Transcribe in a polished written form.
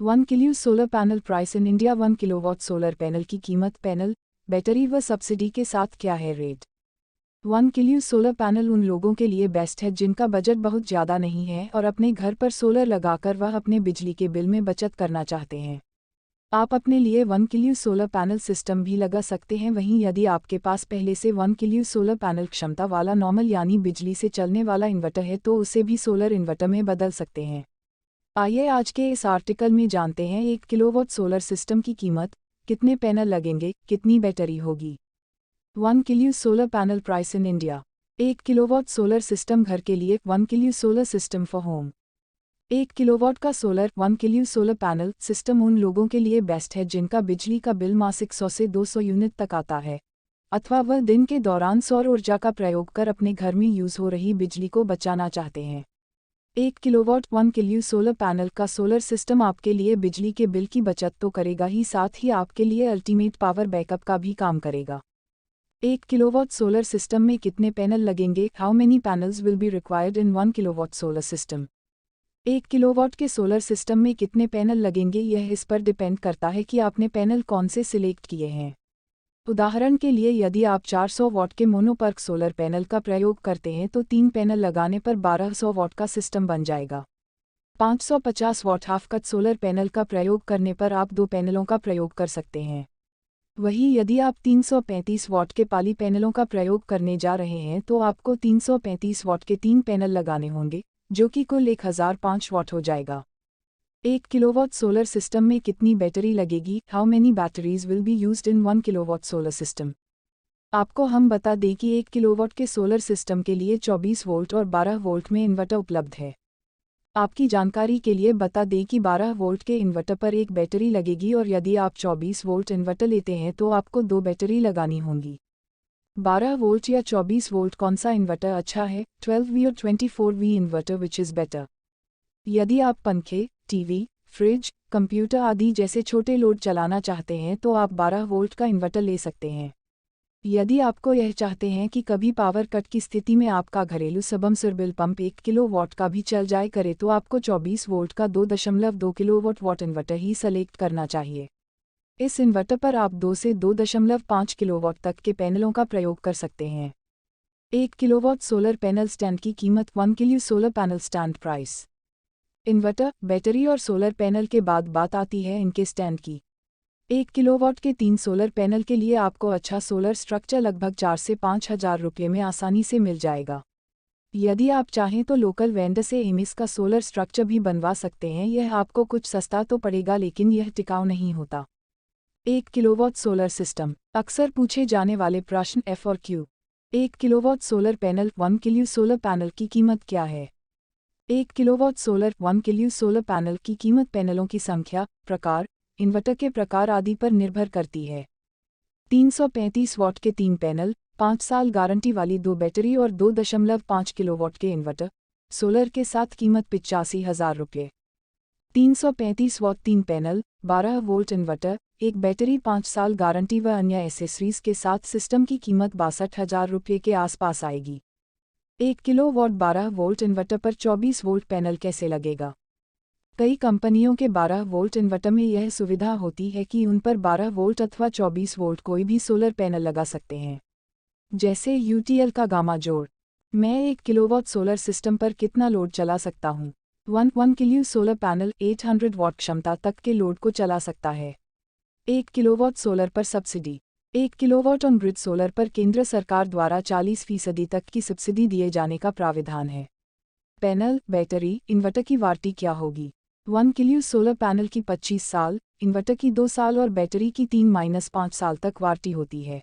1 kilo solar panel price in India. 1 kilowatt solar panel की कीमत, panel, battery व subsidy के साथ क्या है रेट। 1 किलो सोलर पैनल उन लोगों के लिए बेस्ट है जिनका बजट बहुत ज़्यादा नहीं है और अपने घर पर सोलर लगाकर वह अपने बिजली के बिल में बचत करना चाहते हैं। आप अपने लिए 1 किलो सोलर पैनल सिस्टम भी लगा सकते हैं। वहीं यदि आपके पास पहले से 1 किलो सोलर पैनल क्षमता वाला नॉर्मल यानी बिजली से चलने वाला इन्वर्टर है तो उसे भी सोलर इन्वर्टर में बदल सकते हैं। आइए आज के इस आर्टिकल में जानते हैं 1 किलोवाट सोलर सिस्टम की कीमत, कितने पैनल लगेंगे, कितनी बैटरी होगी। 1 kilo solar panel price in India. 1 kilowatt solar system घर के लिए। 1 kilo solar system for home. 1 kilowatt का solar 1 kilo solar panel system उन लोगों के लिए बेस्ट है जिनका बिजली का बिल मासिक 100 से 200 यूनिट तक आता है, अथवा वह दिन के दौरान सौर ऊर्जा का प्रयोग कर अपने घर में यूज हो रही बिजली को बचाना चाहते हैं। 1 किलोवाट 1 किलो सोलर पैनल का सोलर सिस्टम आपके लिए बिजली के बिल की बचत तो करेगा ही, साथ ही आपके लिए अल्टीमेट पावर बैकअप का भी काम करेगा। 1 किलोवाट सोलर सिस्टम में कितने पैनल लगेंगे। How many panels will be required in 1 kilowatt solar system. 1 kilowatt के सोलर सिस्टम में कितने पैनल लगेंगे यह इस पर डिपेंड करता है कि आपने पैनल कौन से सिलेक्ट किए हैं। उदाहरण के लिए यदि आप 400 वाट के मोनोपर्क सोलर पैनल का प्रयोग करते हैं तो 3 पैनल लगाने पर 1200 वाट का सिस्टम बन जाएगा। 550 वाट हाफ कट सोलर पैनल का प्रयोग करने पर आप 2 पैनलों का प्रयोग कर सकते हैं। वहीं यदि आप 335 वाट के पाली पैनलों का प्रयोग करने जा रहे हैं तो आपको 335 वाट के 3 पैनल लगाने होंगे, जो कि कुल 1005 वाट हो जाएगा। 1 किलोवाट सोलर सिस्टम में कितनी बैटरी लगेगी। How many batteries will be used in 1 kilowatt solar system. आपको हम बता दें कि 1 किलोवाट के सोलर सिस्टम के लिए 24 वोल्ट और 12 वोल्ट में इन्वर्टर उपलब्ध है। आपकी जानकारी के लिए बता दें कि 12 वोल्ट के इन्वर्टर पर एक बैटरी लगेगी और यदि आप 24 वोल्ट इन्वर्टर लेते हैं तो आपको 2 बैटरी लगानी होंगी। 12 वोल्ट या 24 वोल्ट कौन सा इन्वर्टर अच्छा है। 12V और 24V inverter which is better. यदि आप पंखे, टीवी, फ्रिज, कंप्यूटर आदि जैसे छोटे लोड चलाना चाहते हैं तो आप 12 वोल्ट का इन्वर्टर ले सकते हैं। यदि आपको यह चाहते हैं कि कभी पावर कट की स्थिति में आपका घरेलू सबमर्सिबल पंप 1 किलोवाट का भी चल जाए करे तो आपको 24 वोल्ट का 2.2 किलोवाट इन्वर्टर ही सेलेक्ट करना चाहिए। इस इन्वर्टर पर आप 2 से 2.5 किलोवाट तक के पैनलों का प्रयोग कर सकते हैं। 1 किलोवाट सोलर पैनल स्टैंड की कीमत। 1 kilo solar panel stand price. Inverter, battery और सोलर पैनल के बाद बात आती है इनके स्टैंड की। 1 किलोवाट के 3 सोलर पैनल के लिए आपको अच्छा सोलर स्ट्रक्चर लगभग 4 से 5 हज़ार रुपये में आसानी से मिल जाएगा। यदि आप चाहें तो लोकल वेंडर से एमिस का सोलर स्ट्रक्चर भी बनवा सकते हैं। यह आपको कुछ सस्ता तो पड़ेगा लेकिन यह टिकाऊ नहीं होता। 1 किलोवाट सोलर सिस्टम। अक्सर पूछे जाने वाले प्रश्न F और Q। 1 kilowatt solar panel. 1 kilo solar panel की कीमत क्या है। 1 kilowatt solar 1 kilo solar panel की कीमत पैनलों की संख्या, प्रकार, इन्वर्टर के प्रकार आदि पर निर्भर करती है। 335 वाट के 3 पैनल, 5 साल गारंटी वाली 2 बैटरी और 2.5 किलोवाट के इन्वर्टर सोलर के साथ कीमत 85,000 रुपये। 335 वाट 3 पैनल, 12 वोल्ट इन्वर्टर, एक बैटरी, 5 साल गारंटी व अन्य एसेसरीज के साथ सिस्टम की कीमत 62,000 रुपये के आसपास आएगी। 1 किलोवाट 12 वोल्ट इन्वर्टर पर 24 वोल्ट पैनल कैसे लगेगा। कई कंपनियों के 12 वोल्ट इन्वर्टर में यह सुविधा होती है कि उन पर 12 वोल्ट अथवा 24 वोल्ट कोई भी सोलर पैनल लगा सकते हैं, जैसे यूटीएल का गामा जोड़। मैं 1 किलोवाट सोलर सिस्टम पर कितना लोड चला सकता हूँ। 1 किलो सोलर पैनल 800 वाट क्षमता तक के लोड को चला सकता है। 1 किलोवाट सोलर पर subsidy. 1 kilowatt on grid solar पर केंद्र सरकार द्वारा 40% तक की सब्सिडी दिए जाने का प्राविधान है। पैनल, बैटरी, इन्वर्टर की वारंटी क्या होगी। 1 किलो सोलर पैनल की 25 साल, इन्वर्टर की 2 साल और बैटरी की 3-5 साल तक वारंटी होती है।